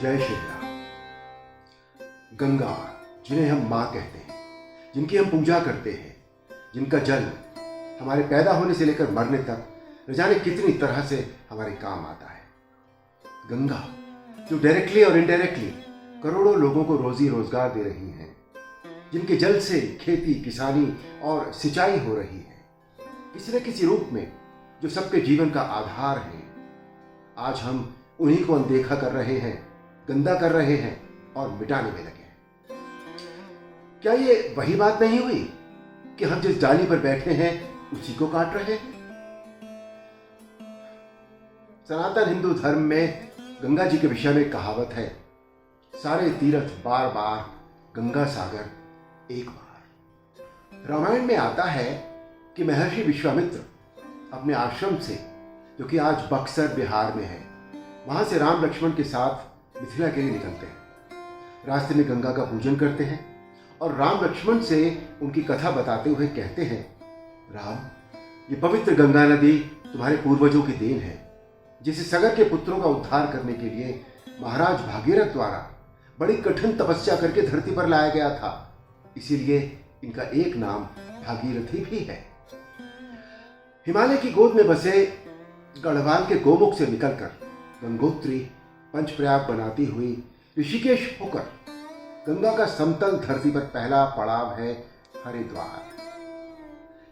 जय श्री राम। गंगा, जिन्हें हम माँ कहते हैं, जिनकी हम पूजा करते हैं, जिनका जल हमारे पैदा होने से लेकर मरने तक न जाने कितनी तरह से हमारे काम आता है। गंगा जो डायरेक्टली और इनडायरेक्टली करोड़ों लोगों को रोजी रोजगार दे रही हैं, जिनके जल से खेती, किसानी और सिंचाई हो रही है, किसी न किसी रूप में जो सबके जीवन का आधार है। आज हम उन्हीं को अनदेखा कर रहे हैं, गंदा कर रहे हैं और मिटाने में लगे हैं। क्या ये वही बात नहीं हुई कि हम जिस डाली पर बैठे हैं उसी को काट रहे हैं? सनातन हिंदू धर्म में गंगा जी के विषय में कहावत है, सारे तीर्थ बार बार, गंगा सागर एक बार। रामायण में आता है कि महर्षि विश्वामित्र अपने आश्रम से, जो कि आज बक्सर बिहार में है, वहां से राम लक्ष्मण के साथ मिथिला के लिए निकलते हैं। रास्ते में गंगा का पूजन करते हैं और राम लक्ष्मण से उनकी कथा बताते हुए कहते हैं, राम, ये पवित्र गंगा नदी तुम्हारे पूर्वजों की देन है, जिसे सगर के पुत्रों का उद्धार करने के लिए महाराज भागीरथ द्वारा बड़ी कठिन तपस्या करके धरती पर लाया गया था। इसीलिए इनका एक नाम भागीरथी भी है। हिमालय की गोद में बसे गढ़वाल के गोमुख से निकलकर गंगोत्री पंचप्रयाग बनाती हुई ऋषिकेश होकर गंगा का समतल धरती पर पहला पड़ाव है हरिद्वार।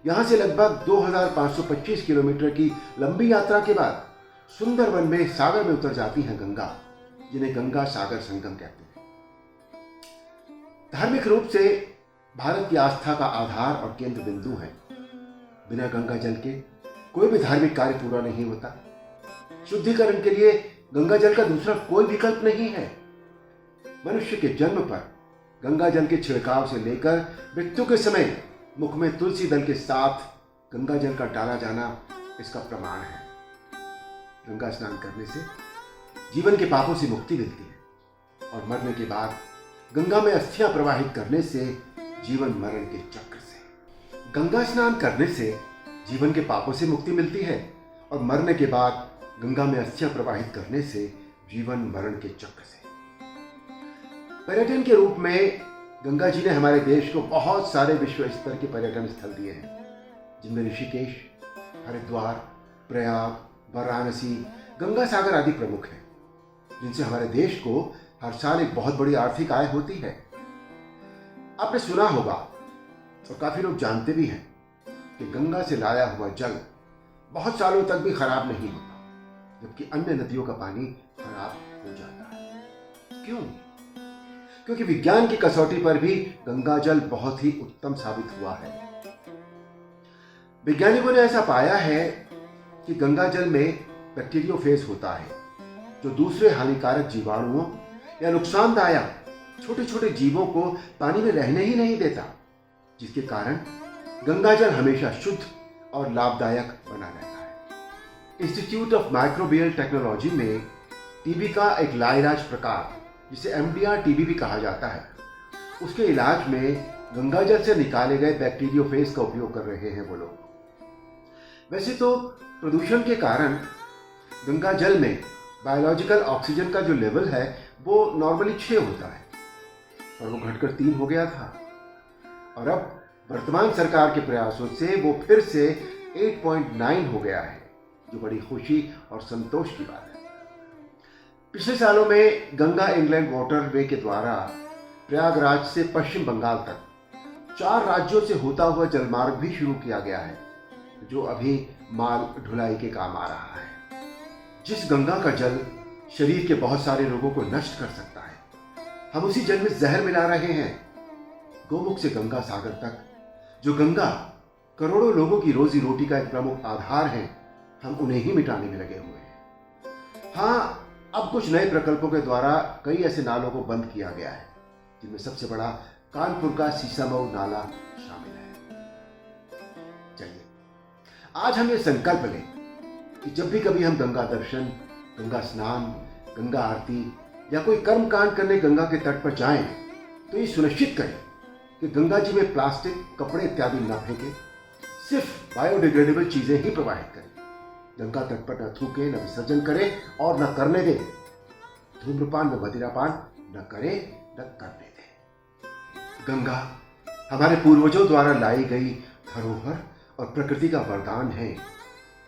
यहां से लगभग 2525 किलोमीटर की लंबी यात्रा के बाद सुंदरवन में सागर में उतर जाती हैं गंगा, जिन्हें गंगा सागर संगम कहते हैं। धार्मिक रूप से भारत की आस्था का आधार और केंद्र बिंदु है। बिना गंगा जल के कोई भी धार्मिक कार्य पूरा नहीं होता। शुद्धिकरण के लिए गंगा जल का दूसरा कोई विकल्प नहीं है। मनुष्य के जन्म पर गंगा जल के छिड़काव से लेकर मृत्यु के समय मुख में तुलसी दल के साथ गंगा जल का डाला जाना इसका प्रमाण है। गंगा स्नान करने से जीवन के पापों से मुक्ति मिलती है और मरने के बाद गंगा में अस्थियां प्रवाहित करने से जीवन मरण के चक्र से। गंगा स्नान करने से जीवन के पापों से मुक्ति मिलती है और मरने के बाद गंगा में अस्थियां प्रवाहित करने से जीवन मरण के चक्र से। पर्यटन के रूप में गंगा जी ने हमारे देश को बहुत सारे विश्व स्तर के पर्यटन स्थल दिए हैं, जिनमें ऋषिकेश, हरिद्वार, प्रयाग, वाराणसी, गंगा सागर आदि प्रमुख हैं, जिनसे हमारे देश को हर साल एक बहुत बड़ी आर्थिक आय होती है। आपने सुना होगा और काफी लोग जानते भी हैं कि गंगा से लाया हुआ जल बहुत सालों तक भी खराब नहीं होता, जबकि अन्य नदियों का पानी खराब हो जाता है। क्यों? क्योंकि विज्ञान की कसौटी पर भी गंगा जल बहुत ही उत्तम साबित हुआ है। वैज्ञानिकों ने ऐसा पाया है कि गंगा जल में बैक्टीरियोफेज होता है, जो दूसरे हानिकारक जीवाणुओं या नुकसानदायक छोटे छोटे जीवों को पानी में रहने ही नहीं देता, जिसके कारण गंगा जल हमेशा शुद्ध और लाभदायक बना रहता है। इंस्टीट्यूट ऑफ माइक्रोबियल टेक्नोलॉजी में टीबी का एक लाइलाज प्रकार, जिसे एमडीआर टीबी भी कहा जाता है, उसके इलाज में गंगा जल से निकाले गए बैक्टीरियोफेज का उपयोग कर रहे हैं वो लोग। वैसे तो प्रदूषण के कारण गंगा जल में बायोलॉजिकल ऑक्सीजन का जो लेवल है वो नॉर्मली 6 होता है, और वो घटकर 3 हो गया था, और अब वर्तमान सरकार के प्रयासों से वो फिर से 8.9 हो गया है, जो बड़ी खुशी और संतोष की बात है। पिछले सालों में गंगा इंग्लैंड वाटरवे के द्वारा प्रयागराज से पश्चिम बंगाल तक 4 राज्यों से होता हुआ जलमार्ग भी शुरू किया गया है, जो अभी माल ढुलाई के काम आ रहा है। जिस गंगा का जल शरीर के बहुत सारे रोगों को नष्ट कर सकता है, हम उसी जल में जहर मिला रहे हैं। गोमुख से गंगा सागर तक, जो गंगा करोड़ों लोगों की रोजी रोटी का एक प्रमुख आधार है, हम उन्हें ही मिटाने में लगे हुए हैं। हाँ, अब कुछ नए प्रकल्पों के द्वारा कई ऐसे नालों को बंद किया गया है, जिनमें सबसे बड़ा कानपुर का सीसामऊ नाला शामिल है। चलिए, आज हम ये संकल्प लें कि जब भी कभी हम गंगा दर्शन, गंगा स्नान, गंगा आरती या कोई कर्म कांड करने गंगा के तट पर जाएं, तो ये सुनिश्चित करें कि गंगा जी में प्लास्टिक, कपड़े इत्यादि न फेंकें, सिर्फ बायोडिग्रेडेबल चीजें ही प्रवाहित करें। गंगा तट पर न थूकें, न विसर्जन करें और न करने दें। धूम्रपान व मदिरापान न करें न करने दें। गंगा हमारे पूर्वजों द्वारा लाई गई धरोहर और प्रकृति का वरदान है,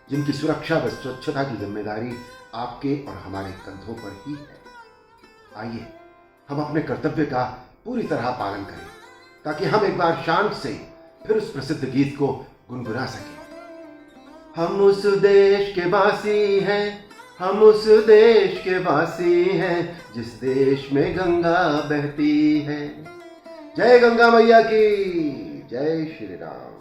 जिनकी सुरक्षा व स्वच्छता की जिम्मेदारी आपके और हमारे कंधों पर ही है। आइए हम अपने कर्तव्य का पूरी तरह पालन करें, ताकि हम एक बार शांत से फिर उस प्रसिद्ध गीत को गुनगुना सकें। हम उस देश के वासी हैं, हम उस देश के वासी हैं, जिस देश में गंगा बहती है। जय गंगा मैया की, जय श्री राम।